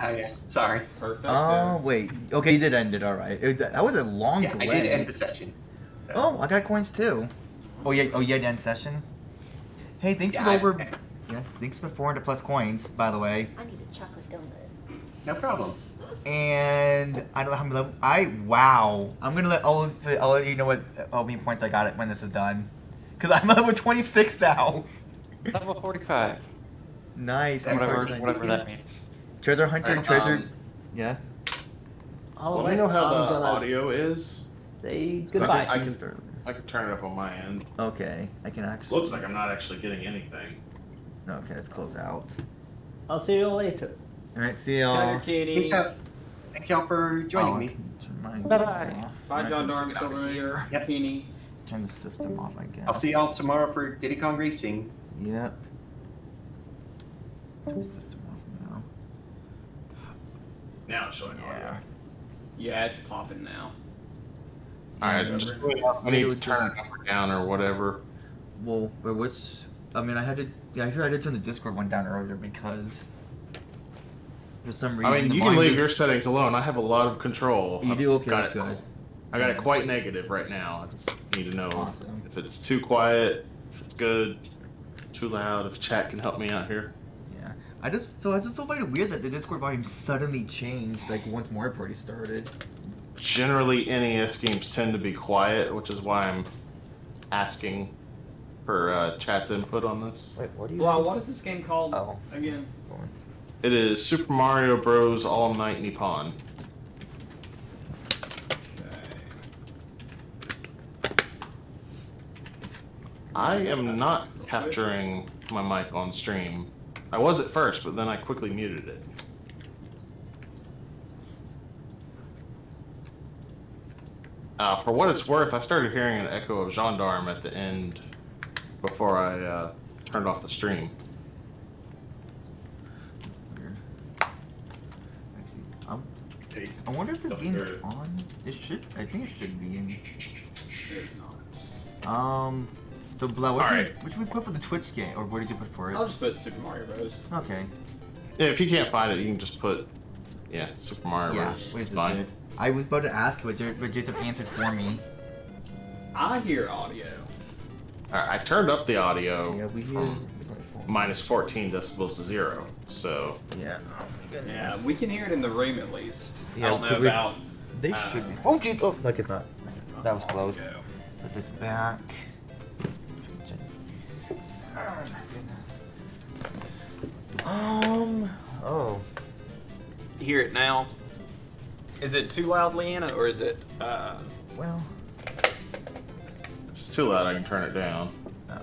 Oh yeah, sorry. Perfect. Oh wait. Okay, you did end it. All right. That was a long Yeah, delay. I did end the session. Oh, I got coins too. Oh yeah. Oh, you had to end session. Hey, thanks for the over. Yeah, thanks for the 400 plus coins, by the way. I need a chocolate donut. No problem. And I don't know how many level. Wow. I'm gonna I'll let you know how many points I got it when this is done. Cause I'm level 26 now. Level 45. Nice. Whatever that means. Treasure hunter, Right, treasure. Yeah. Let me know how the audio is. Say goodbye. I can turn it up on my end. Okay, I can actually. Looks like I'm not actually getting anything. Okay, let's close out. I'll see you later. All right, see y'all. Kitty. Peace out. Thank y'all for joining me. Bye-bye. Bye, John Darm. Silver. Yep. Peony. Turn the system off, I guess. I'll see y'all tomorrow for Diddy Kong Racing. Yep. Turn the system off now. Now it's showing audio. Yeah, it's popping now. Alright, I need to turn it up or down or whatever. Well, but which? I mean, I had to. Yeah, I did turn the Discord one down earlier because for some reason. I mean, you can leave your settings alone. I have a lot of control. You do? Okay, that's good. I got it quite negative right now. I just need to know Awesome. if it's too quiet, if it's good, too loud, if chat can help me out here. Yeah. I just so find it weird that the Discord volume suddenly changed like once Mario Party started. Generally, NES games tend to be quiet, which is why I'm asking for chat's input on this. Wait, what do you? Well, what is this game called Oh. again? It is Super Mario Bros. All Night Nippon. I am not capturing my mic on stream. I was at first, but then I quickly muted it. For what it's worth, I started hearing an echo of Gendarme at the end before I turned off the stream. Weird. Actually, I wonder if this game's on. It should. I think it should be in. It's not. So Blau, what Alright. should we put for the Twitch game, or what did you put for it? I'll just put Super Mario Bros. Okay. Yeah, if you can't find it, you can just put, Super Mario Yeah. Bros. Wait, It's fine. I was about to ask, but Jason answered for me. I hear audio. Alright, I turned up the audio Yeah, we hear. from minus 14 decibels to 0, so... Yeah. Oh my goodness. Yeah, we can hear it in the room at least. Yeah, I don't know we- about. They should be. Oh, geez. Oh, look, it's not. That was close. audio. Put this back. Oh my goodness. Oh. You hear it now? Is it too loud, Leanna, or is it? Well. If it's too loud, I can turn it down. Oh.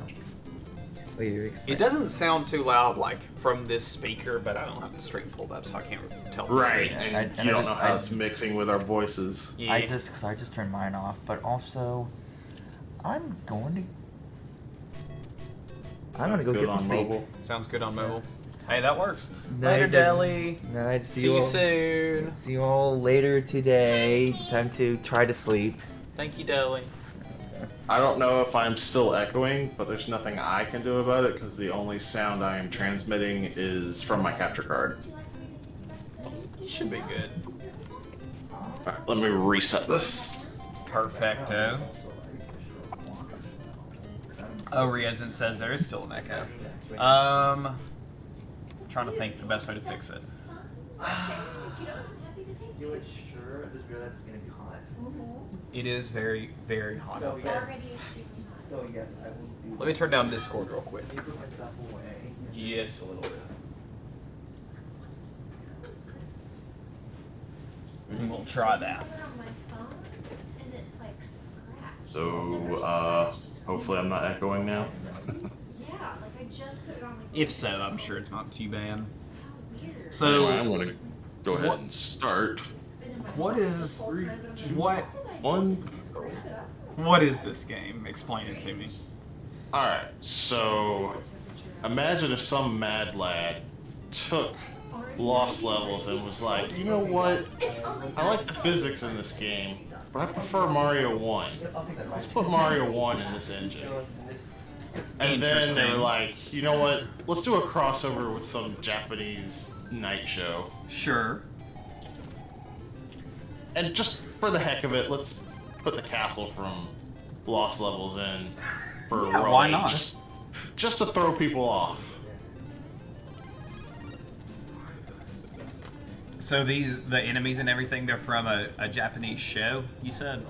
Wait, you're excited. It doesn't sound too loud, like from this speaker, but I don't have the stream pulled up, so I can't tell. for Right, sure. and you don't know how it's mixing with our voices. Yeah. I just turned mine off, but also, I'm gonna go Good get some on sleep. mobile. Sounds good on mobile. Hey, that works. No, Later, it doesn't. Deli. Night. See you soon. See you all later today. Time to try to sleep. Thank you, Deli. I don't know if I'm still echoing, but there's nothing I can do about it because the only sound I am transmitting is from my capture card. You should be good. Alright, let me reset this. Perfecto. Oh, Riazin says there is still an echo. Trying to think the best way to fix it. You are sure? I just realized it's gonna be hot. It is very, very hot out there. So yes, I will do. Let me turn down Discord real quick. Let me put my stuff away. Just a little bit. And we'll try that. So, hopefully I'm not echoing now. If so, I'm sure it's not too bad. Anyway, So, I'm gonna go ahead and start. what is what is this game? Explain it to me. Alright, so imagine if some mad lad took Lost Levels and was like, you know what? I like the physics in this game, but I prefer Mario 1. Let's put Mario 1 in this engine. And then they Interesting. were like, you know what? Let's do a crossover with some Japanese night show. Sure. And just for the heck of it, let's put the castle from Lost Levels in for Yeah, roll why 8, not? Just to throw people off. So the enemies and everything, they're from a Japanese show, you said?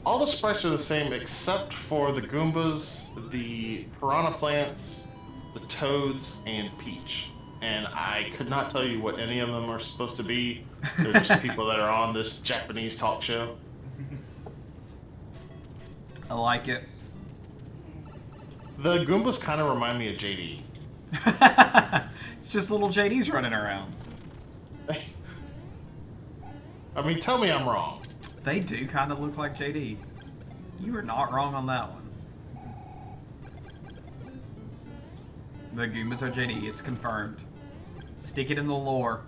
All the sprites are the same except for the Goombas, the Piranha Plants, the Toads, and Peach. And I could not tell you what any of them are supposed to be. They're just people that are on this Japanese talk show. I like it. The Goombas kind of remind me of JD. It's just little JDs running around. I mean, tell me I'm wrong. They do kind of look like JD. You were not wrong on that one. The Goombas are JD, it's confirmed. Stick it in the lore.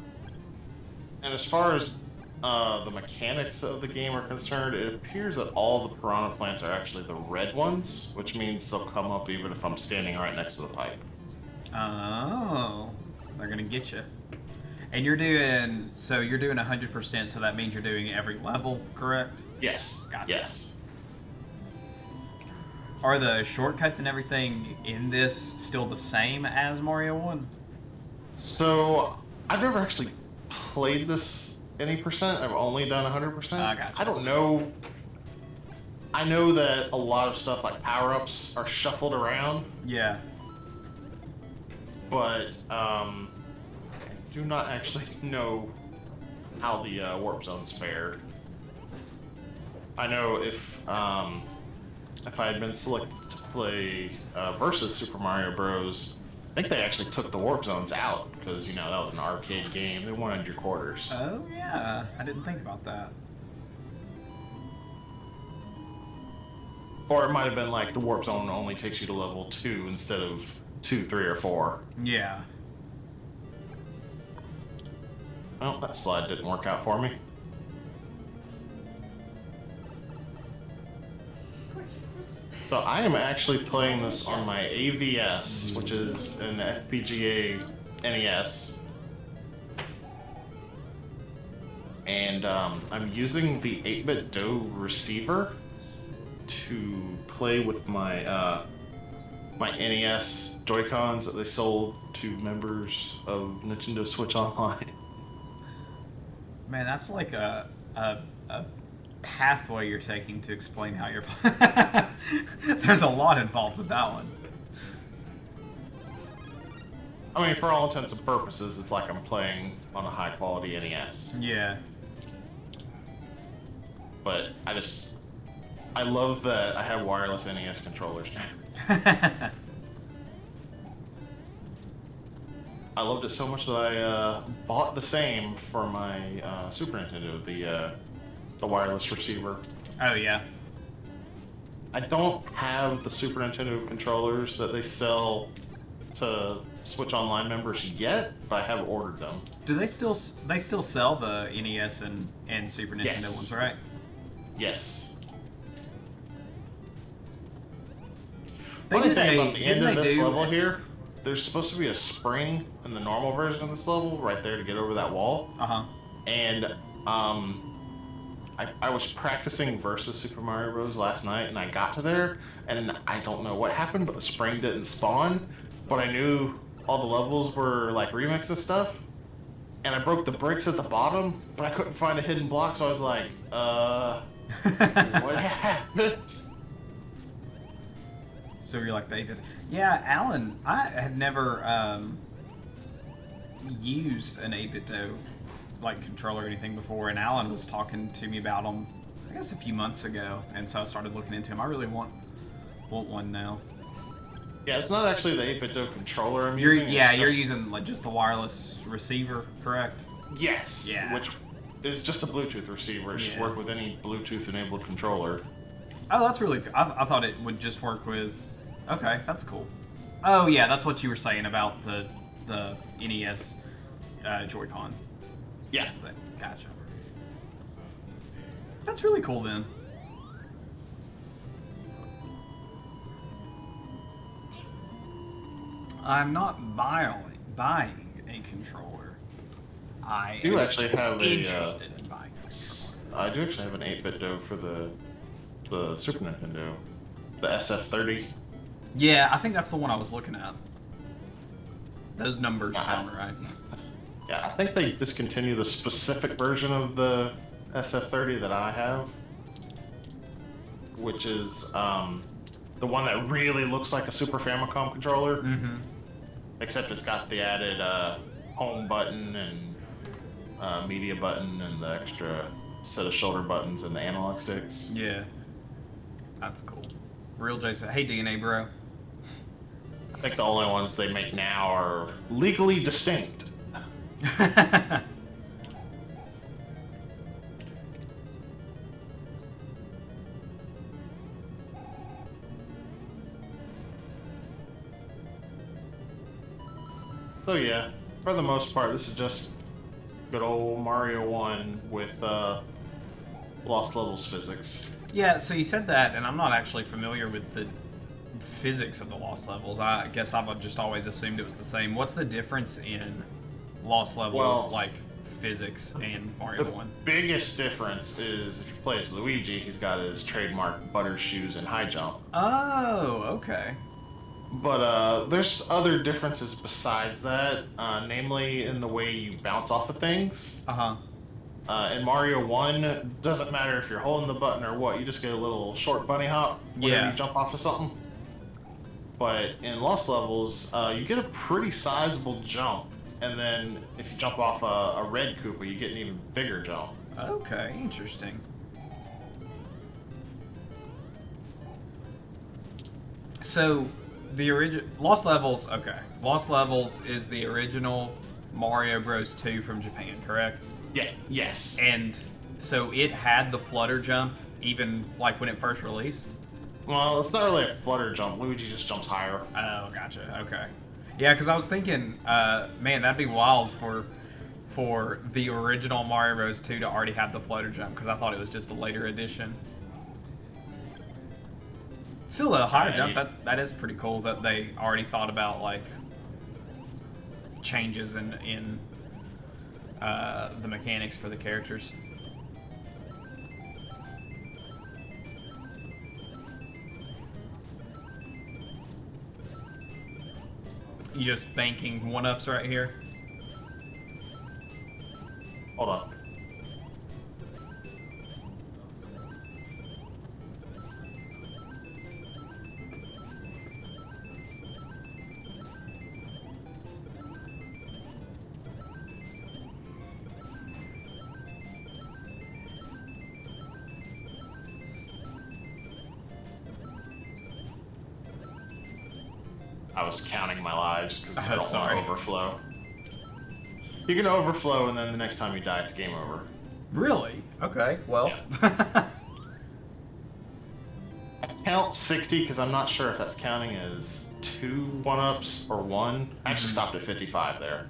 And as far as the mechanics of the game are concerned, it appears that all the Piranha Plants are actually the red ones, which means they'll come up even if I'm standing right next to the pipe. Oh, they're gonna get you. And you're doing 100%, so that means you're doing every level, correct? Yes. Gotcha. Yes. Are the shortcuts and everything in this still the same as Mario 1? So, I've never actually played this any percent. I've only done 100%. Gotcha. I don't know. I know that a lot of stuff like power-ups are shuffled around, Yeah. but I do not actually know how the warp zones fared. I know if I had been selected to play versus Super Mario Bros., I think they actually took the warp zones out because, you know, that was an arcade game. They wanted your quarters. Oh, yeah. I didn't think about that. Or it might have been like the warp zone only takes you to level 2 instead of 2, 3, or 4. Yeah. Well, that slide didn't work out for me. So I am actually playing this on my AVS, which is an FPGA NES. And I'm using the 8-bit DOE receiver to play with my my NES Joy-Cons that they sold to members of Nintendo Switch Online. Man, that's like a pathway you're taking to explain how you're There's a lot involved with that one. I mean, for all intents and purposes, it's like I'm playing on a high-quality NES. Yeah. But I love that I have wireless NES controllers now. I loved it so much that I bought the same for my Super Nintendo, the wireless receiver. Oh, yeah. I don't have the Super Nintendo controllers that they sell to Switch Online members yet, but I have ordered them. Do they still sell the NES and Super Nintendo Yes. ones, right? Yes. They Funny did thing a- about the end didn't of they this do- level here, there's supposed to be a spring in the normal version of this level right there to get over that wall. Uh-huh. And I was practicing versus Super Mario Bros. Last night, and I got to there, and I don't know what happened, but the spring didn't spawn. But I knew all the levels were like remix and stuff, and I broke the bricks at the bottom, but I couldn't find a hidden block, so I was like, what happened? So you're like, they did. Yeah, Alan, I had never used an 8-bit DOE like controller or anything before, and Alan was talking to me about them, I guess a few months ago, and so I started looking into them. I really want one now. Yeah, it's not actually the 8-bit DOE controller I'm You're using. it's you're just- using like just the wireless receiver, correct? Yes. Yeah. Which is just a Bluetooth receiver. It should Yeah. work with any Bluetooth-enabled controller. Oh, that's really cool. I thought it would just work with. Okay, that's cool. Oh yeah, that's what you were saying about the NES Joy-Con Yeah. thing. Gotcha. That's really cool then. I'm not buying a controller. I do am actually have interested in buying. I do actually have an 8-bit do for the Super Nintendo, the SF30. Yeah, I think that's the one I was looking at. Those numbers sound right. Yeah, I think they discontinued the specific version of the SF30 that I have, which is the one that really looks like a Super Famicom controller, Mm-hmm. except it's got the added home button and media button and the extra set of shoulder buttons and the analog sticks. Yeah. That's cool. Real Jason. Hey, DNA bro. I think the only ones they make now are legally distinct. So yeah, for the most part, this is just good old Mario 1 with Lost Levels physics. Yeah, so you said that, and I'm not actually familiar with the physics of the Lost Levels. I guess I've just always assumed it was the same. What's the difference in Lost Levels, Well, like physics, and Mario The 1? biggest difference is if you play as Luigi, he's got his trademark butter shoes and high jump. Oh, okay. But there's other differences besides that, namely in the way you bounce off of things. Uh-huh. In Mario 1, doesn't matter if you're holding the button or what, you just get a little short bunny hop whenever Yeah. you jump off of something. But in Lost Levels, you get a pretty sizable jump, and then if you jump off a red Koopa, you get an even bigger jump. Okay, interesting. So, the original Lost Levels, okay. Lost Levels is the original Mario Bros. 2 from Japan, correct? Yeah, yes. And so it had the flutter jump even like when it first released? Well, it's not really a flutter jump. Luigi just jumps higher. Oh, gotcha. Okay. Yeah, because I was thinking, man, that'd be wild for the original Mario Bros. 2 to already have the floater jump, because I thought it was just a later edition. Still, a higher jump, that is pretty cool that they already thought about, like, changes in the mechanics for the characters. You just banking one-ups right here? Hold on. I was counting my lives because I don't want sorry. to overflow. You can overflow, and then the next time you die, it's game over. Really? Okay, well. I count 60 because I'm not sure if that's counting as 2 one-ups or 1. I actually stopped at 55 there.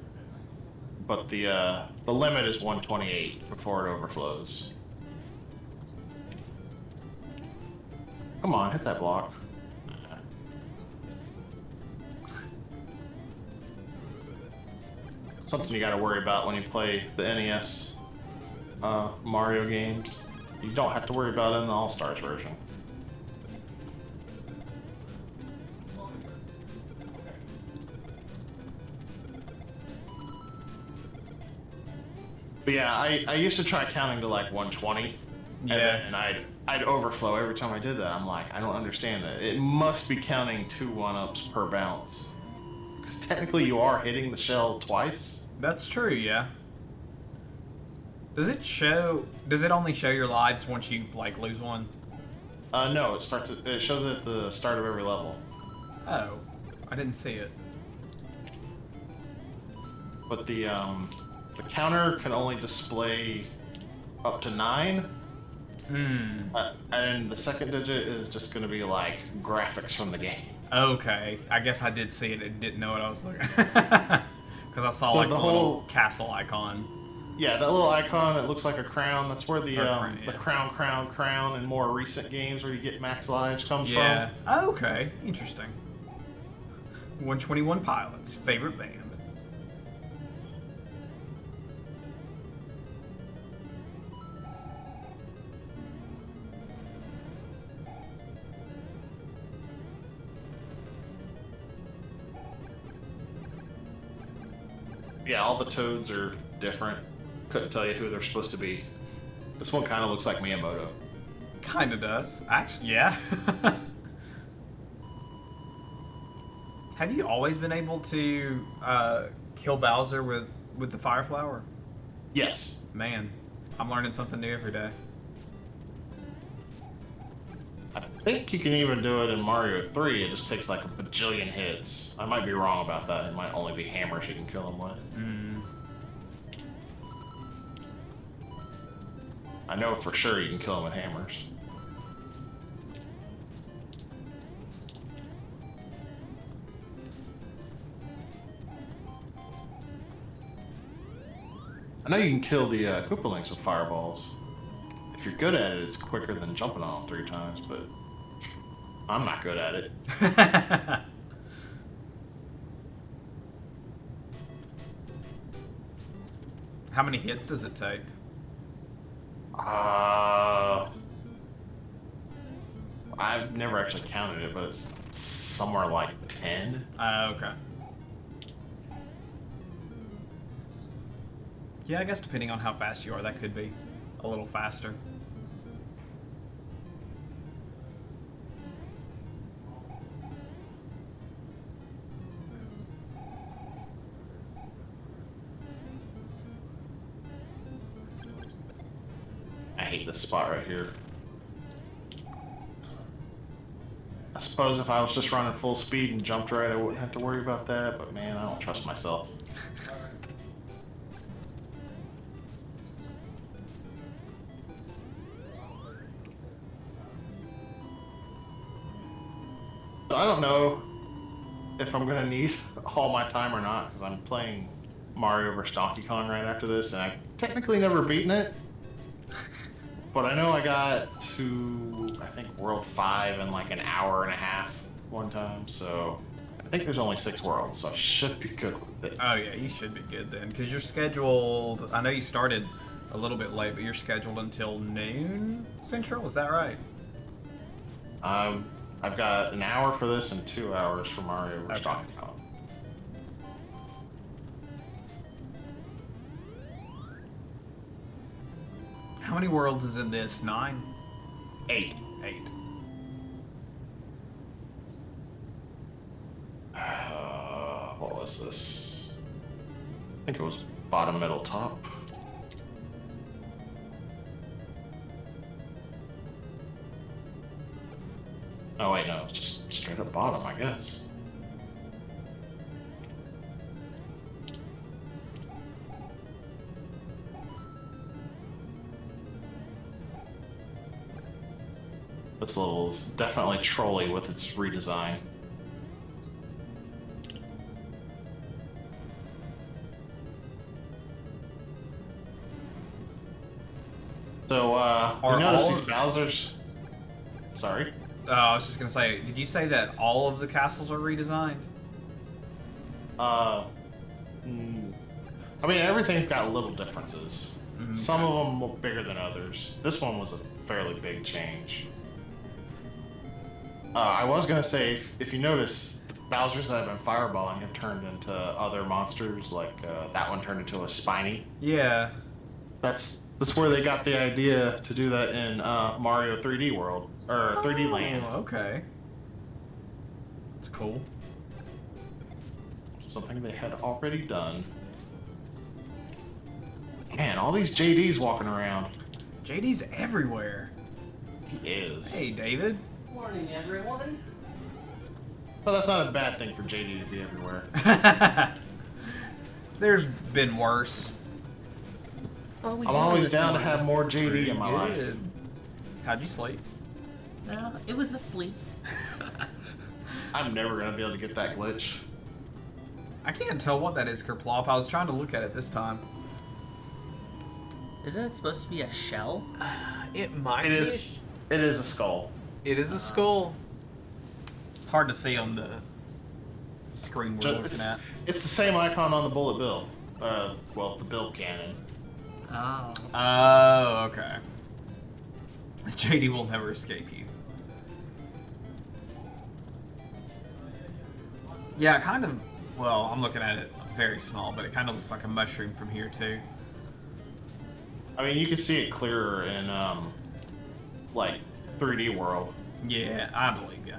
But the limit is 128 before it overflows. Come on, hit that block. Something you gotta worry about when you play the NES Mario games. You don't have to worry about it in the All-Stars version. But yeah, I used to try counting to like 120. Yeah. And I'd overflow every time I did that. I'm like, I don't understand that. It must be counting 2 one-ups per bounce. Because technically you are hitting the shell twice. That's true, yeah. Does it only show your lives once you, like, lose one? No, it shows it at the start of every level. Oh, I didn't see it. But the counter can only display up to 9. And the second digit is just going to be like graphics from the game. Okay, I guess I did see it and didn't know what I was looking at. Because I saw, So like, the the whole- little castle icon. Yeah, that little icon that looks like a crown, that's where the crown, yeah. the crown in more recent games where you get max lives comes Yeah. from. Okay, interesting. 121 Pilots, favorite band. Yeah, all the toads are different. Couldn't tell you who they're supposed to be. This one kind of looks like Miyamoto. Kinda does. Actually, yeah. Have you always been able to kill Bowser with the Fire Flower? Yes. Man, I'm learning something new every day. I think you can even do it in Mario 3. It just takes like a bajillion hits. I might be wrong about that. It might only be hammers you can kill him with. Mm. I know for sure you can kill him with hammers. I know you can kill the Koopalings with fireballs. If you're good at it, it's quicker than jumping on them 3 times, but I'm not good at it. How many hits does it take? I've never actually counted it, but it's somewhere like 10. Okay. Yeah, I guess depending on how fast you are, that could be a little faster. I hate this spot right here. I suppose if I was just running full speed and jumped right, I wouldn't have to worry about that, but man, I don't trust myself. So I don't know if I'm gonna need all my time or not, because I'm playing Mario vs. Donkey Kong right after this, and I technically never beaten it. But I know I got to, I think, World 5 in like an hour and a half one time, so I think there's only 6 worlds, so I should be good with it. Oh yeah, you should be good then, because you're scheduled. I know you started a little bit late, but you're scheduled until noon Central. Is that right? I've got an hour for this and 2 hours for Mario vs. Okay. Donkey Kong. How many worlds is in this? 9? 8. 8. What was this? I think it was bottom, middle, top. Oh wait, no, it's just straight up bottom, I guess. This level is definitely trolly with its redesign. So, Are you notice all these of- Bowser's... Sorry? I was just gonna say, did you say that all of the castles are redesigned? I mean, everything's got little differences. Mhm. Some of them look bigger than others. This one was a fairly big change. I was gonna say, if you notice, the Bowsers that have been fireballing have turned into other monsters, like that one turned into a Spiny. Yeah. That's where they got the idea to do that in Mario 3D World, or 3D Land. Oh, okay. That's cool. Something they had already done. Man, all these JDs walking around. JD's everywhere. He is. Hey, David. Morning, everyone. Well, that's not a bad thing for JD to be everywhere. There's been worse. Oh, we I'm always down to have more JD in my life. Good. How'd you sleep? It was asleep. I'm never gonna be able to get that glitch. I can't tell what that is, Kerplop. I was trying to look at it this time. Isn't it supposed to be a shell? It might It be. is. It is a skull. It is a skull. It's hard to see on the screen we're Ju- looking it's, at. it's the same icon on the bullet bill. Well, the bill cannon. Oh. Oh, okay. JD will never escape you. Yeah, kind of. Well, I'm looking at it very small, but it kind of looks like a mushroom from here too. I mean, you can see it clearer in like 3D world. Yeah, I believe you.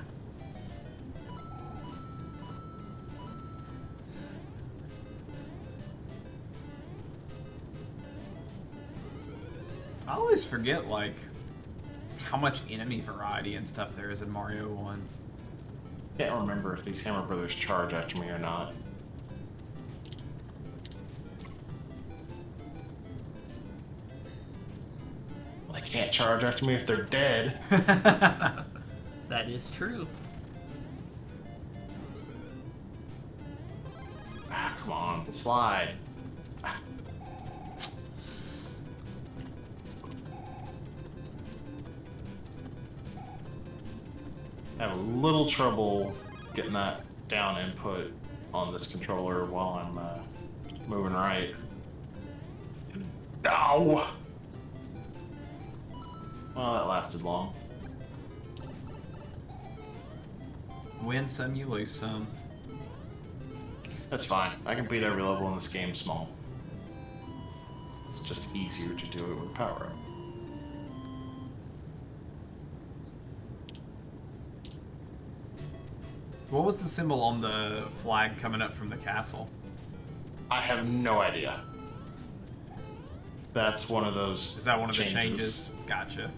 I always forget, like, how much enemy variety and stuff there is in Mario 1. Can't remember if these Hammer Brothers charge after me or not. Well, they can't charge after me if they're dead. That is true. Ah, come on, slide. I have a little trouble getting that down input on this controller while I'm moving right. No! Well, that lasted long. Win some, you lose some. That's fine. I can beat every level in this game small. It's just easier to do it with power up. What was the symbol on the flag coming up from the castle? I have no idea. That's one of those. Is that one of the changes? Gotcha.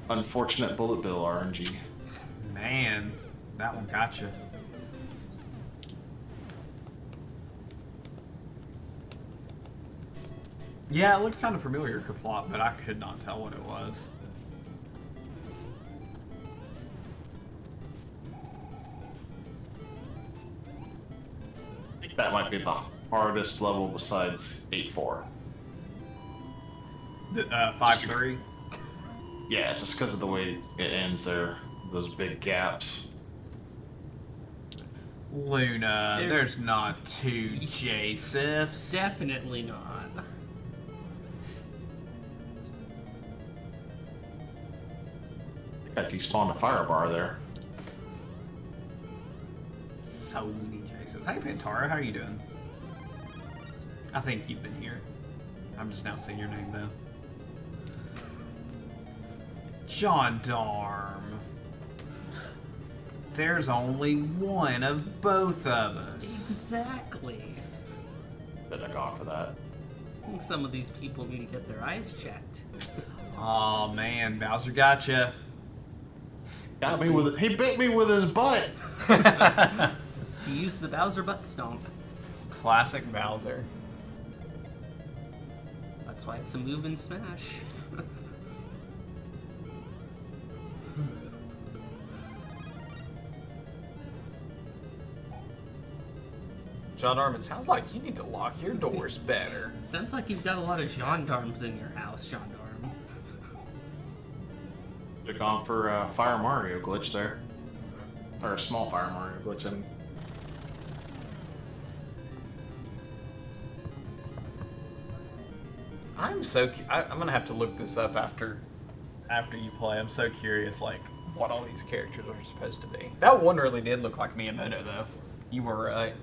Unfortunate bullet bill RNG. Man, that one gotcha. Yeah, it looked kind of familiar, Kerplot, but I could not tell what it was. I think that might be the hardest level besides 8-4. The 5-3? Yeah, just because of the way it ends there. Those big gaps. Luna, There's- there's not two J-Sifs. Definitely not. Got despawned a fire bar there. So many J-Sifs. Hey, Pantara, how are you doing? I think you've been here. I'm just now seeing your name, though. Gendarme. There's only one of both of us. Exactly. Did I go for that? I think some of these people need to get their eyes checked. Aw, man, Bowser gotcha. Got me with it. He bit me with his butt. He used the Bowser butt stomp. Classic Bowser. That's why it's a move and smash. Gendarme, it sounds like you need to lock your doors better. Sounds like you've got a lot of gendarmes in your house, gendarme. Should have gone for Fire Mario glitch there. Or a small Fire Mario glitch. I mean. I'm gonna have to look this up after you play. I'm so curious, like, what all these characters are supposed to be. That one really did look like Miyamoto, though. You were right.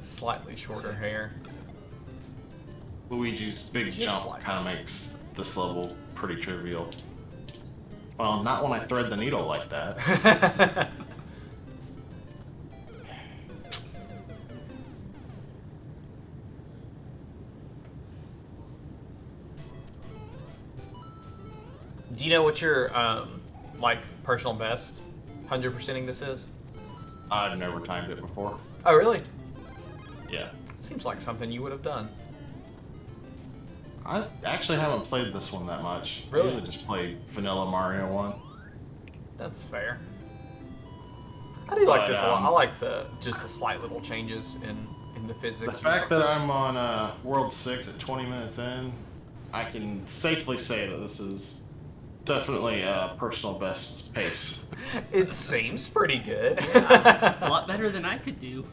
Slightly shorter hair. Luigi's big Just jump like kind of makes this level pretty trivial. Well, not when I thread the needle like that. Do you know what your like personal best 100%ing this is? I've never timed it before. Oh, really? Yeah. Seems like something you would have done. I actually haven't played this one that much. Really? I usually just play Vanilla Mario 1. That's fair. I do like But, this a lot. I like the slight little changes in the physics. The fact that I'm on World 6 at 20 minutes in, I can safely say that this is definitely a personal best pace. It seems pretty good. A lot better than I could do.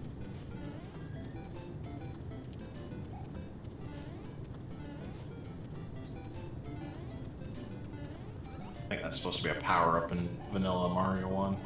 I think that's supposed to be a power-up in Vanilla Mario 1.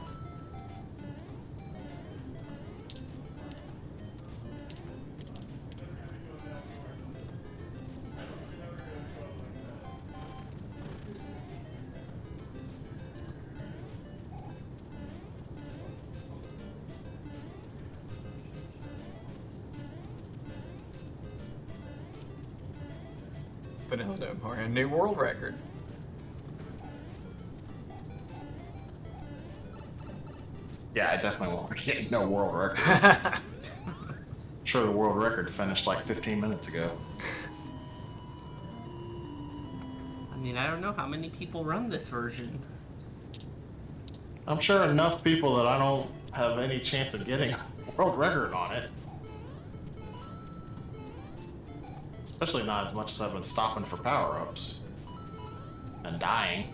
Vanilla Mario, new world record. Yeah, I definitely won't get no world record. I'm sure the world record finished like 15 minutes ago. I mean, I don't know how many people run this version. I'm sure enough people that I don't have any chance of getting a world record on it. Especially not as much as I've been stopping for power-ups. And dying.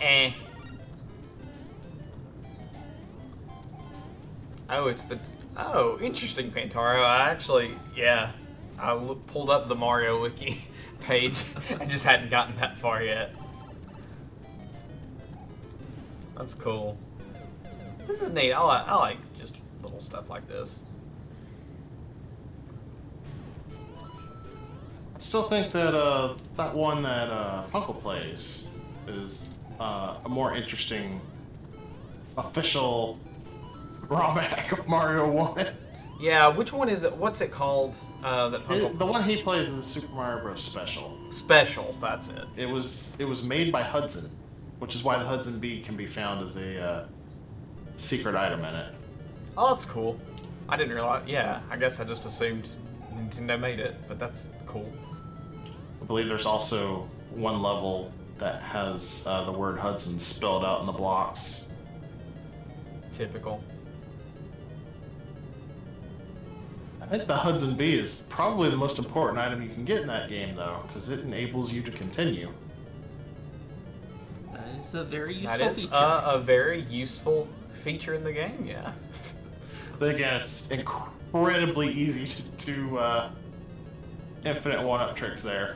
Eh. Oh, it's the... Oh, interesting, Pantaro. I actually... Yeah. Pulled up the Mario Wiki page. I just hadn't gotten that far yet. That's cool. This is neat. I like just little stuff like this. I still think that that one that Uncle plays is a more interesting official ROM hack of Mario 1. Yeah, which one is it? What's it called? That Uncle... The one he plays is Super Mario Bros. Special. Special, that's it. It was made by Hudson, which is why the Hudson Bee can be found as a secret item in it. Oh, that's cool. I didn't realize. Yeah, I guess I just assumed Nintendo made it, but that's cool. I believe there's also one level that has the word Hudson spelled out in the blocks. Typical. I think the Hudson Bee is probably the most important item you can get in that game, though, because it enables you to continue. That is a very useful That is feature. a very useful feature in the game, yeah. But again, it's incredibly easy to infinite one-up tricks there.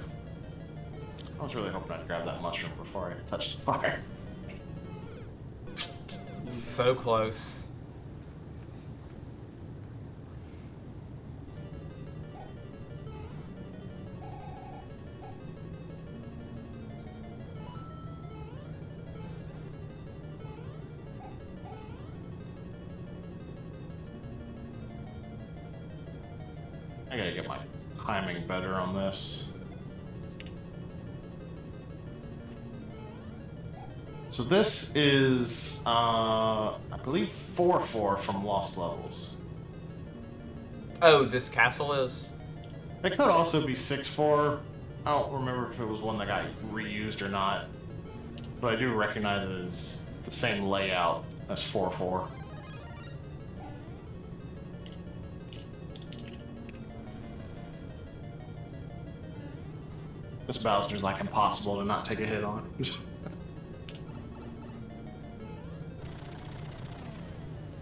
I was really hoping I'd grab that mushroom before I touched the fire. So close. I gotta get my timing better on this. So this is, I believe 4-4 from Lost Levels. Oh, this castle is? It could also be 6-4. I don't remember if it was one that got reused or not, but I do recognize it as the same layout as 4-4. This Bowser's like impossible to not take a hit on.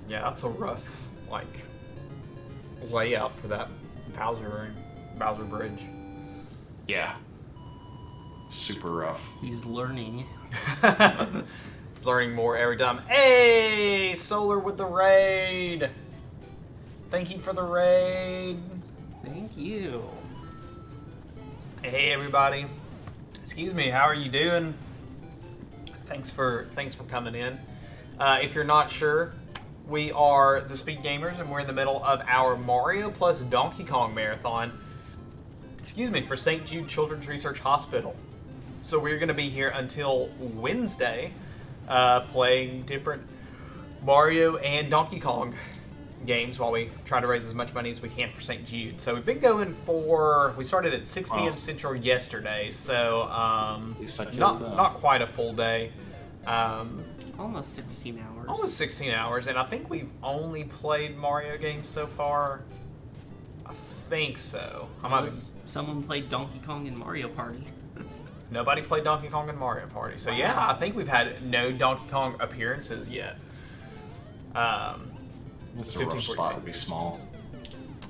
Yeah, that's a rough, like, layout for that Bowser Bridge. Yeah. Super rough. He's learning. He's learning more every time. Hey, Solar with the raid. Thank you for the raid. Thank you. Hey everybody. Excuse me, how are you doing? Thanks for coming in. If you're not sure, we are the Speed Gamers and we're in the middle of our Mario plus Donkey Kong marathon. Excuse me, for St. Jude Children's Research Hospital. So we're going to be here until Wednesday, playing different Mario and Donkey Kong. games while we try to raise as much money as we can for St. Jude. So we've been going we started at 6 p.m. Central yesterday, so least I killed that. not quite a full day. Almost 16 hours. Almost 16 hours, and I think we've only played Mario games so far. I think so. Someone played Donkey Kong and Mario Party. Nobody played Donkey Kong and Mario Party. So yeah, I think we've had no Donkey Kong appearances yet. This is a rough spot to be small.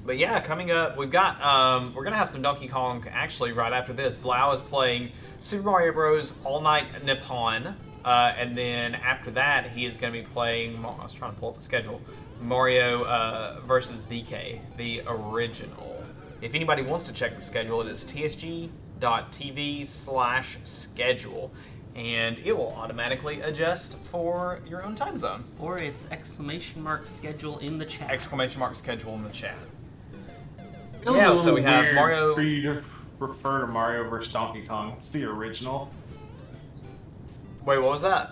But yeah, coming up, we've got we're gonna have some Donkey Kong actually right after this. Blau is playing Super Mario Bros. All Night Nippon, and then after that, he is gonna be playing. I was trying to pull up the schedule. Mario versus DK, the original. If anybody wants to check the schedule, it is tsg.tv/schedule, and it will automatically adjust for your own time zone. Or it's !schedule in the chat. !schedule in the chat. Feels Yeah, a so we little have weird Mario. For you to refer to Mario vs. Donkey Kong, it's the original. Wait, what was that?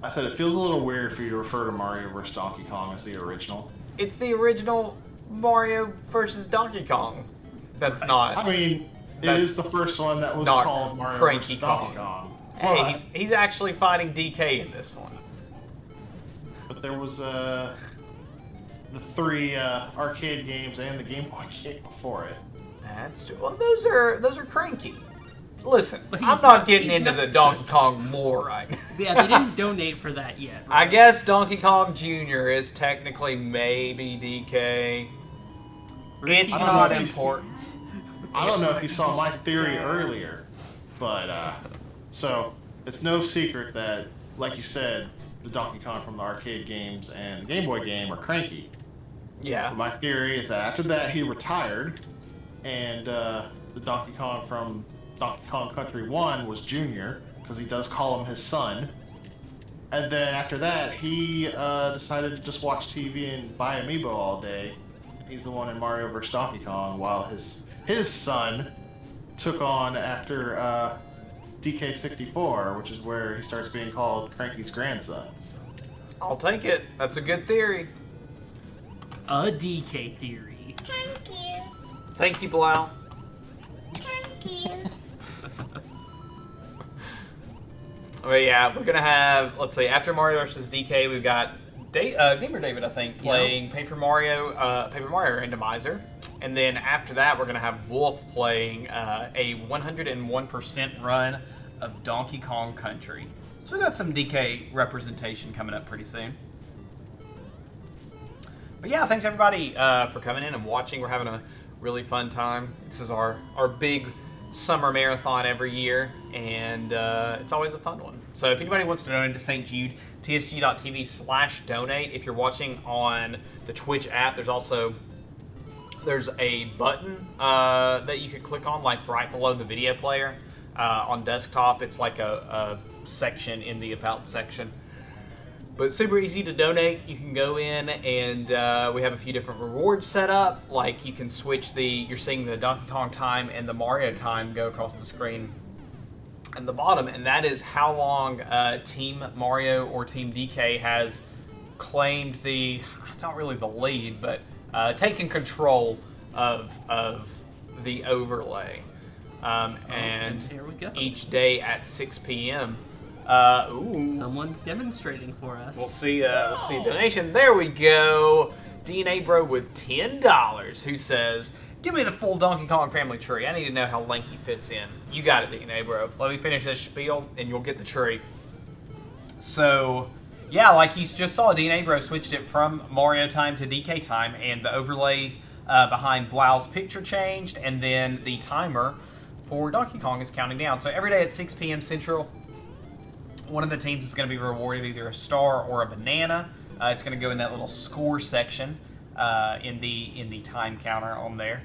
I said it feels a little weird for you to refer to Mario vs. Donkey Kong as the original. It's the original Mario versus Donkey Kong. That's not. I mean, it That's is the first one that was not called Mario Cranky vs. Donkey Kong. Kong. Hey, But- he's actually fighting DK in this one. But there was the 3 arcade games and the Game Boy game before it. That's true. Well, those are Cranky. Listen, But I'm he's not not- getting he's into not- the Donkey Kong lore right now. Yeah, they didn't donate for that yet. I right? guess Donkey Kong Jr. is technically maybe DK. It's I don't not know if important. I don't know if you saw my theory earlier, but so it's no secret that, like you said, the Donkey Kong from the arcade games and the Game Boy game are cranky. Yeah. But my theory is that after that he retired, and the Donkey Kong from Donkey Kong Country 1 was Junior, because he does call him his son. And then after that, he decided to just watch TV and buy Amiibo all day. He's the one in Mario vs. Donkey Kong, while his son took on after DK64, which is where he starts being called Cranky's grandson. I'll take it. That's a good theory. A DK theory. Thank you. Thank you, Blau. Thank you. But yeah, we're gonna have, let's see, after Mario vs. DK, we've got Gamer David, I think, playing Paper Mario Randomizer, and then after that, we're gonna have Wolf playing a 101% run of Donkey Kong Country. So we got some DK representation coming up pretty soon. But yeah, thanks everybody for coming in and watching. We're having a really fun time. This is our big summer marathon every year, and it's always a fun one. So if anybody wants to donate to St. Jude, tsg.tv/donate. If you're watching on the Twitch app, there's a button that you could click on, like right below the video player. On desktop, it's like a section in the About section. But it's super easy to donate. You can go in and we have a few different rewards set up. Like you can switch you're seeing the Donkey Kong time and the Mario time go across the screen at the bottom. And that is how long Team Mario or Team DK has claimed not really the lead, but taken control of the overlay. And here we go. each day at 6 p.m. Someone's demonstrating for us. We'll see a donation. There we go. DNA Bro with $10, who says, "Give me the full Donkey Kong family tree. I need to know how Lanky fits in." You got it, DNA Bro. Let me finish this spiel, and you'll get the tree. So, yeah, like you just saw, DNA Bro switched it from Mario time to DK time, and the overlay behind Blau's picture changed, and then the timer for Donkey Kong is counting down. So every day at 6 p.m. Central, one of the teams is going to be rewarded either a star or a banana. It's going to go in that little score section in the time counter on there.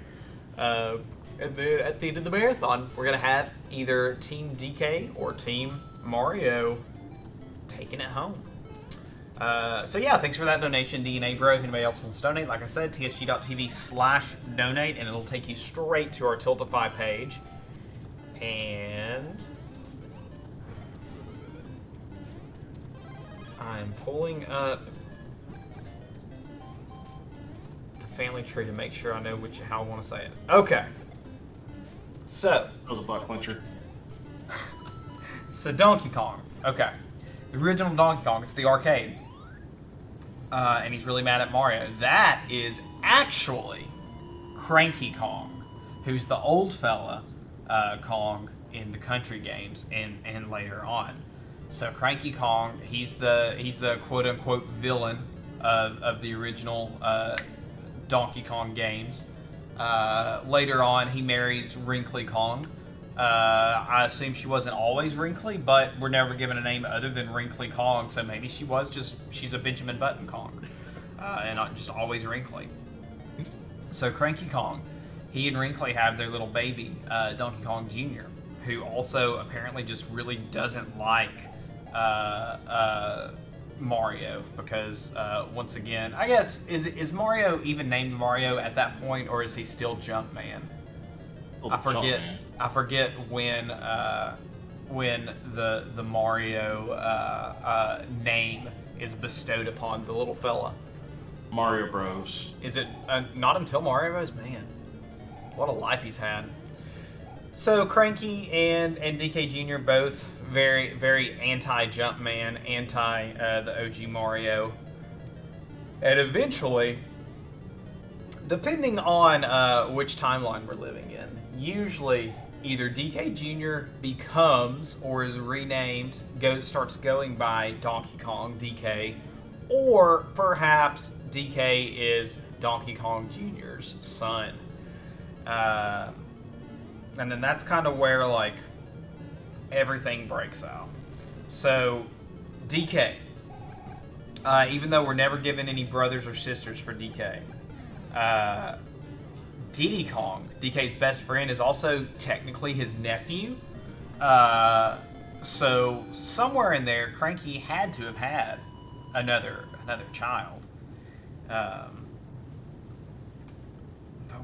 And then at the end of the marathon, we're going to have either Team DK or Team Mario taking it home. So yeah, thanks for that donation, DNA Bro. If anybody else wants to donate, like I said, tsg.tv/donate, and it'll take you straight to our Tiltify page. And I'm pulling up family tree to make sure I know how I want to say it. Okay. So, That was a butt clincher. so Donkey Kong. Okay. The original Donkey Kong, it's the arcade. And he's really mad at Mario. That is actually Cranky Kong, who's the old fella Kong in the country games and later on. So Cranky Kong, he's the quote unquote villain of the original Donkey Kong games. Later on, he marries Wrinkly Kong. I assume she wasn't always wrinkly, but we're never given a name other than Wrinkly Kong, so maybe she's a Benjamin Button Kong, and not just always wrinkly. So Cranky Kong, he and Wrinkly have their little baby, Donkey Kong Jr., who also apparently just really doesn't like Mario because, once again, I guess, is Mario even named Mario at that point, or is he still Jumpman? I forget when the Mario name is bestowed upon the little fella. Mario Bros. Is it not until Mario Bros? Man, what a life he's had. So Cranky and DK Jr. both very, very anti-Jumpman, anti the OG Mario. And eventually, depending on which timeline we're living in, usually either DK Jr. becomes or is renamed, starts going by Donkey Kong DK, or perhaps DK is Donkey Kong Jr.'s son. And then that's kind of where, like, everything breaks out. So, DK, even though we're never given any brothers or sisters for DK, Diddy Kong, DK's best friend, is also technically his nephew. So, somewhere in there, Cranky had to have had another child. But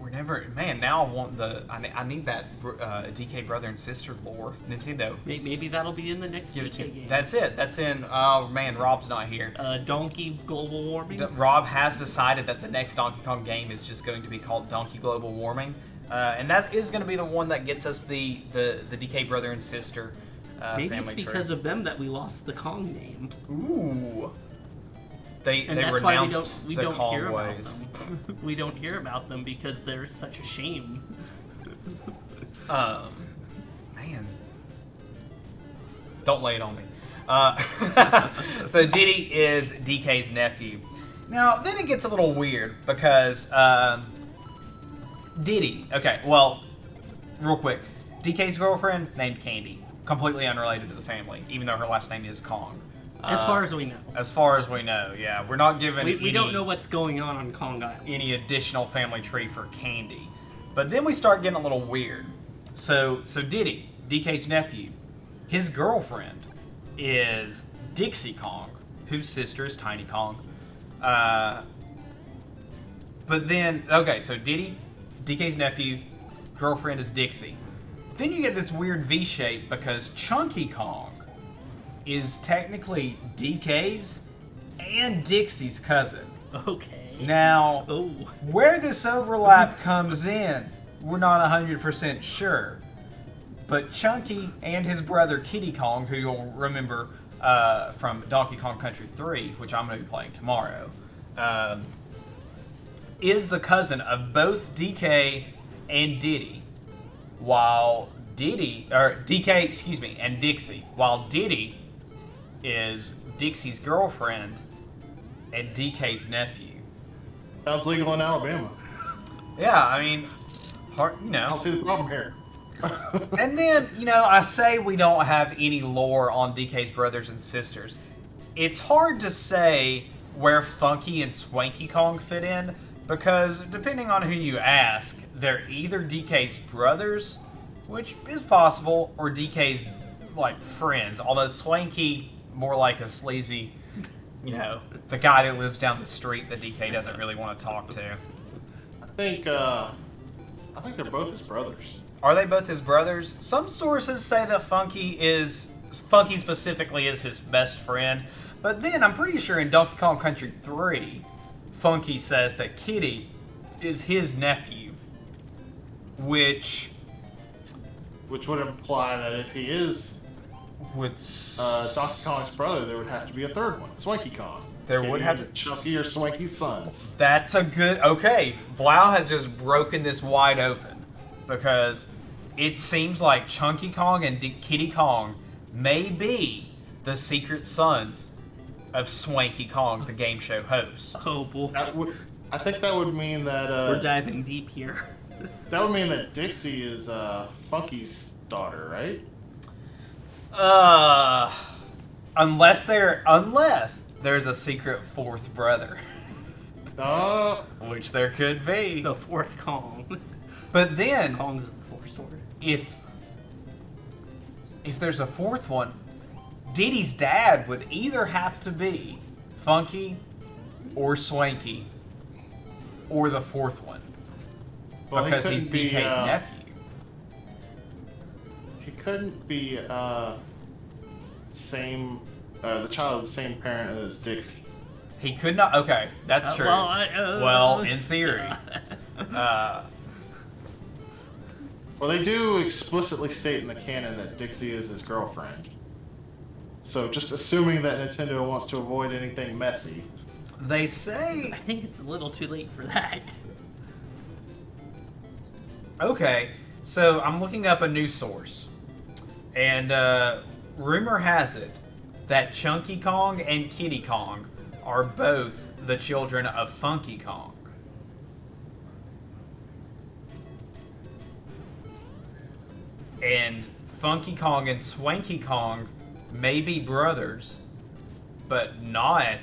we're never... Man, now I want I need that DK brother and sister lore. Nintendo. Maybe that'll be in the next DK game. That's it. That's in... Oh, man, Rob's not here. Donkey Global Warming? Rob has decided that the next Donkey Kong game is just going to be called Donkey Global Warming. And that is going to be the one that gets us the DK brother and sister Maybe family it's tree. because of them that we lost the Kong name. Ooh. They That's why renounced we the don't Kong hear ways. about them. We don't hear about them because they're such a shame. Man. Don't lay it on me. So Diddy is DK's nephew. Now, then it gets a little weird because Diddy, okay, well, real quick. DK's girlfriend named Candy. Completely unrelated to the family, even though her last name is Kong. As far as we know. As far as we know, yeah. We're not given We don't know what's going on Kong Island. any additional family tree for Candy. But then we start getting a little weird. So Diddy, DK's nephew, his girlfriend is Dixie Kong, whose sister is Tiny Kong. But then, okay, so Diddy, DK's nephew, girlfriend is Dixie. Then you get this weird V shape because Chunky Kong is technically DK's and Dixie's cousin. Okay. Now, Oh. where this overlap comes in, we're not 100% sure. But Chunky and his brother Kiddy Kong, who you'll remember from Donkey Kong Country 3, which I'm going to be playing tomorrow, is the cousin of both DK and Diddy, while DK and Dixie, while Diddy is Dixie's girlfriend and DK's nephew. Sounds legal in Alabama. Yeah, I mean, hard, I don't see the problem here. And then, I say we don't have any lore on DK's brothers and sisters. It's hard to say where Funky and Swanky Kong fit in, because depending on who you ask, they're either DK's brothers, which is possible, or DK's, friends. Although Swanky, more like a sleazy, the guy that lives down the street that DK doesn't really want to talk to. I think they're both his brothers. Are they both his brothers? Some sources say that Funky specifically is his best friend, but then I'm pretty sure in Donkey Kong Country 3, Funky says that Kiddy is his nephew, which Which would imply that if he is would Donkey Kong's brother, there would have to be a third one, Swanky Kong. There would have to- Chunky or Swanky's sons. That's a good... Okay, Blau has just broken this wide open. Because it seems like Chunky Kong and Kiddy Kong may be the secret sons of Swanky Kong, the game show host. Oh boy. I think that would mean that We're diving deep here. that would mean that Dixie is Funky's daughter, right? Unless there's a secret fourth brother, which there could be. The fourth Kong. But then, Kong's fourth sword. if there's a fourth one, Diddy's dad would either have to be Funky or Swanky, or the fourth one, Well, he because he's couldn't be, DK's nephew. He couldn't be the child of the same parent as Dixie. He could not. Okay, that's true. Well, in theory. Well, they do explicitly state in the canon that Dixie is his girlfriend. So just assuming that Nintendo wants to avoid anything messy. They say... I think it's a little too late for that. Okay, so I'm looking up a news source. And rumor has it that Chunky Kong and Kiddy Kong are both the children of Funky Kong. And Funky Kong and Swanky Kong may be brothers, but not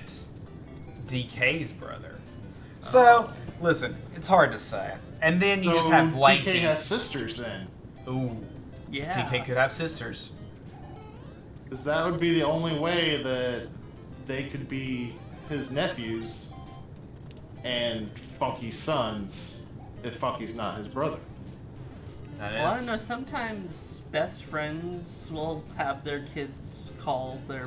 DK's brother. So, listen, it's hard to say. And then you just have Lanky. DK has sisters then. Ooh, Yeah. DK could have sisters. Because that would be the only way that they could be his nephews and Funky's sons if Funky's not his brother. That Well, I is- don't know. Sometimes best friends will have their kids call their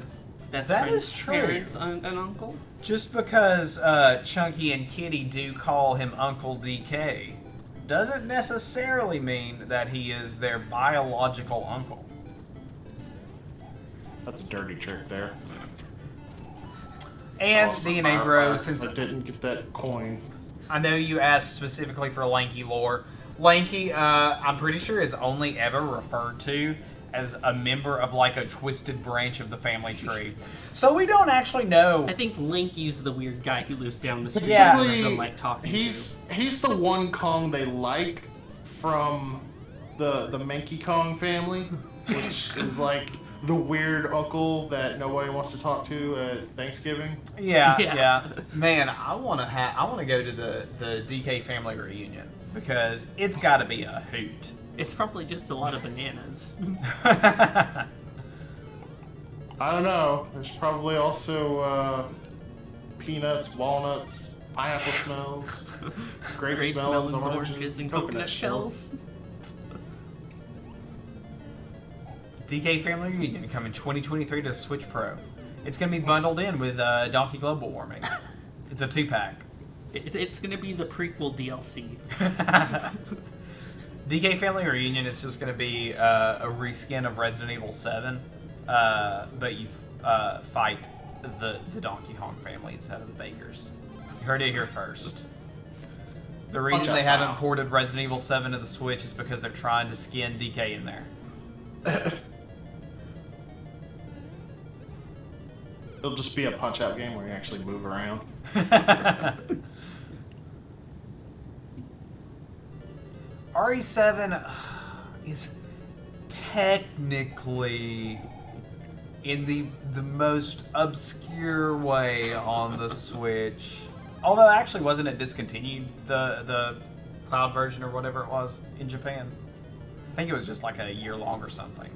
best That friend's is true. parents an uncle. Just because Chunky and Kitty do call him Uncle DK doesn't necessarily mean that he is their biological uncle. That's a dirty trick there. And Also, DNA Firefire, Bro, 'cause since I didn't get that coin. I know you asked specifically for Lanky lore, Lanky, I'm pretty sure is only ever referred to as a member of like a twisted branch of the family tree. So we don't actually know. I think Linky's the weird guy who lives down the street. Yeah. that I don't like talking he's the one Kong they like from the Menky Kong family, which is like the weird uncle that nobody wants to talk to at Thanksgiving. Yeah, Yeah. yeah. Man, I want to go to the DK family reunion because it's got to be a hoot. to. It's probably just a lot of bananas. I don't know. There's probably also peanuts, walnuts, pineapple smells, grape smells, oranges, and coconut shells. DK family reunion coming 2023 to Switch Pro. It's going to be bundled in with Donkey Global Warming. It's a 2-pack. It's gonna be the prequel DLC. DK Family Reunion is just going to be a reskin of Resident Evil 7, but you fight the Donkey Kong family instead of the Bakers. You heard it here first. The reason they Punch-Out haven't style. ported Resident Evil 7 to the Switch is because they're trying to skin DK in there. It'll just be a punch-out game where you actually move around. RE7 is technically in the most obscure way on the Switch. Although actually wasn't it discontinued, the cloud version or whatever it was in Japan? I think it was just like a year long or something.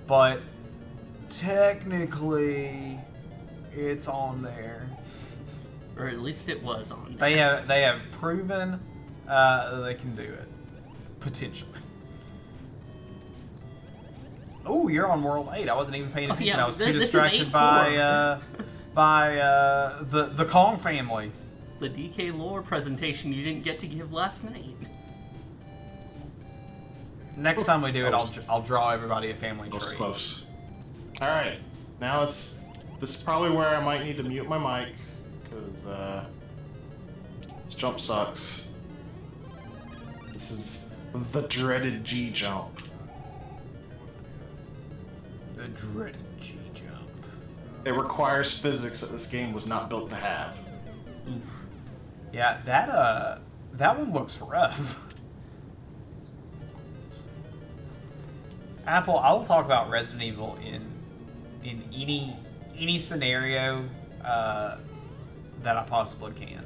But technically it's on there. Or at least it was on there. They have proven they can do it. Potentially. Oh, you're on World 8. I wasn't even paying Oh, attention. yeah, I was too this is distracted 8-4. by the Kong family. the DK lore presentation you didn't get to give last night. Next time we do it, I'll draw everybody a family That was tree. close. All right, now this is probably where I might need to mute my mic because this jump sucks. This is the dreaded G jump. The dreaded G jump. It requires physics that this game was not built to have. Yeah, that one looks rough. Apple, I will talk about Resident Evil in any scenario that I possibly can,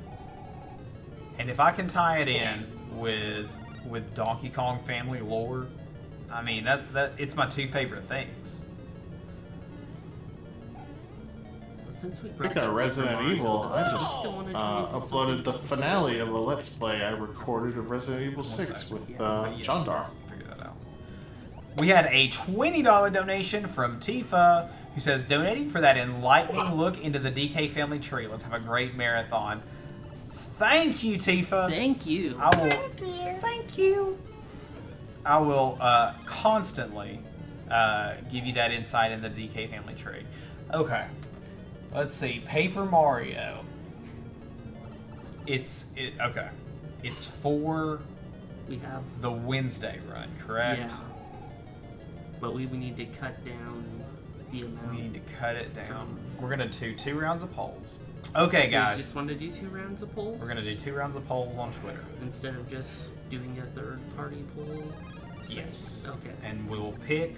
and if I can tie it in with Donkey Kong family lore, I mean that it's my two favorite things. Since we Speaking of Resident Evil, I just still wanna join this uploaded the finale of a Let's Play I recorded of Resident Evil 6 with Yes, Chandar. let's figure that out. We had a $20 donation from Tifa, who says, donating for that enlightening look into the DK family tree. Let's have a great marathon. Thank you, Tifa. Thank you. I will. Thank you. Thank you. I will constantly give you that insight in the DK family tree. Okay. Let's see. Paper Mario. Okay. It's for We have, the Wednesday run, correct? yeah. But we need to cut down the amount. We need to cut it down. We're gonna do 2 rounds of polls. Okay, You guys. just want to do 2 rounds of polls? We're gonna do 2 rounds of polls on Twitter. Instead of just doing a third-party poll? Yes. Okay. And we'll pick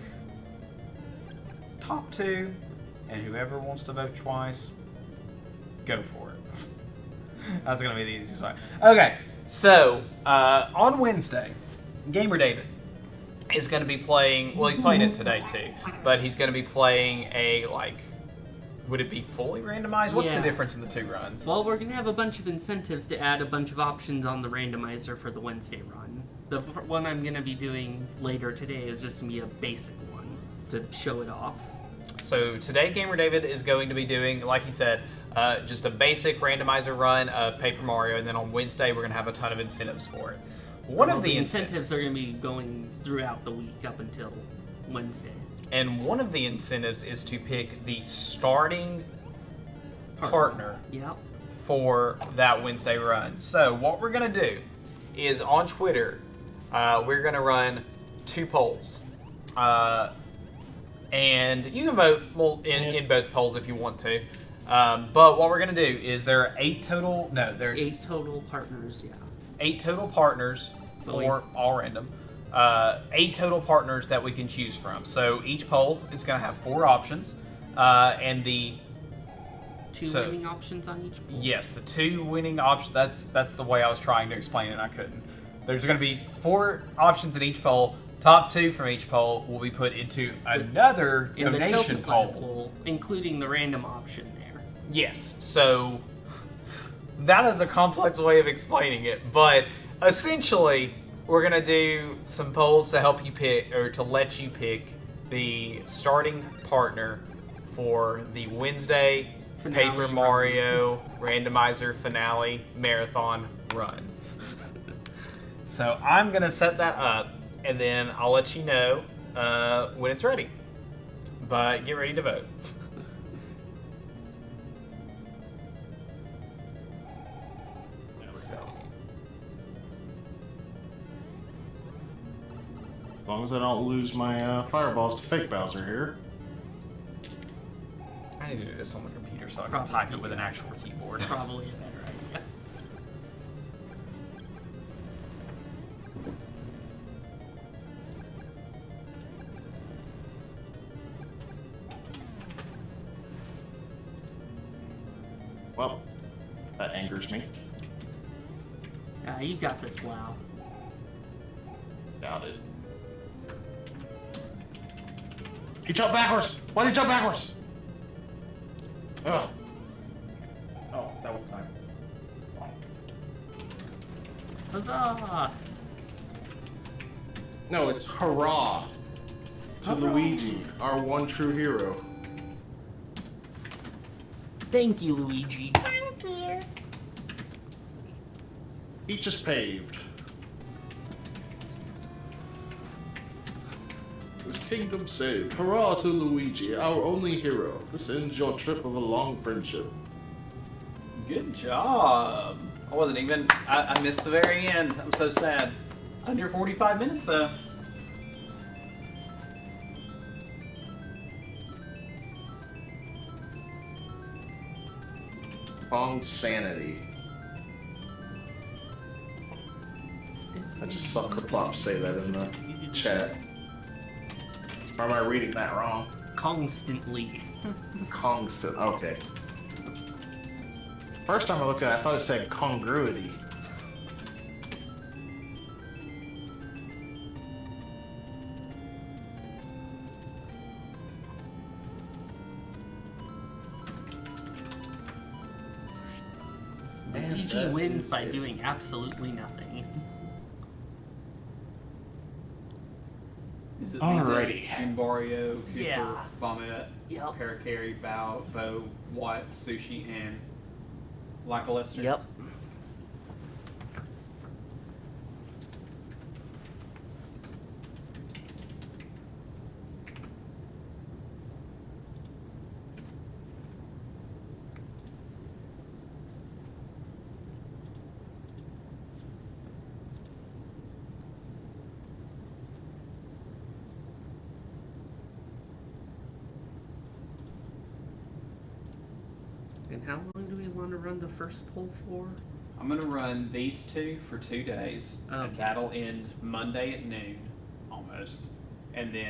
top 2, and whoever wants to vote twice, go for it. That's gonna be the easiest way. Okay, so on Wednesday, Gamer David is gonna be playing. Well, he's playing it today too, but he's gonna be playing a Would it be fully randomized? What's the Yeah. difference in the 2 runs? Well, we're going to have a bunch of incentives to add a bunch of options on the randomizer for the Wednesday run. The one I'm going to be doing later today is just going to be a basic one to show it off. So today, Gamer David is going to be doing, like he said, just a basic randomizer run of Paper Mario, and then on Wednesday we're going to have a ton of incentives for it. One Well, of the incentives are going to be going throughout the week up until Wednesday. and one of the incentives is to pick the starting partner Yep. for that Wednesday run. So what we're going to do is on Twitter, we're going to run 2 polls. And you can vote in both polls if you want to. But what we're going to do is there are 8 total. No, there's 8 total partners, yeah. 8 total partners, or all random. 8 total partners that we can choose from. So each poll is going to have 4 options. And the 2 so- winning options on each poll. Yes, the 2 winning options. That's the way I was trying to explain it, and I couldn't. There's going to be 4 options in each poll. Top 2 from each poll will be put into another In the donation Tilted poll. poll, including the random option there. Yes, so that is a complex way of explaining it, but essentially we're going to do some polls to help you pick, or to let you pick, the starting partner for the Wednesday Finale Paper run. Mario randomizer finale marathon run. So I'm going to set that up, and then I'll let you know when it's ready. But get ready to vote. As long as I don't lose my fireballs to fake Bowser here. I need to do this on the computer so I can Probably, type it with an yeah. actual keyboard. Probably a better idea. Well, that angers me. You got this, Blau. Doubt it. He jumped backwards! Why did he jump backwards? Ugh. Oh, that was time. Huzzah! No, it's hurrah to Luigi, our one true hero. Thank you, Luigi. Thank you. Each is paved. The kingdom saved. Hurrah to Luigi, our only hero. This ends your trip of a long friendship. Good job. I wasn't even. I missed the very end. I'm so sad. Under 45 minutes though. Long sanity. I just saw Kerplop say that in the chat. Or am I reading that wrong? Constantly. Constant. Okay. First time I looked at it, I thought it said congruity. Luigi that wins is by it. doing absolutely nothing. Is it Alrighty. Mario, Cooper, Yeah. Bombette, Yep. Parakarry, Bo, Watt, Sushi, and Lackluster? Yep. And how long do we want to run the first poll for? I'm gonna run these two for 2 days, and Okay. that'll end Monday at noon, almost, and then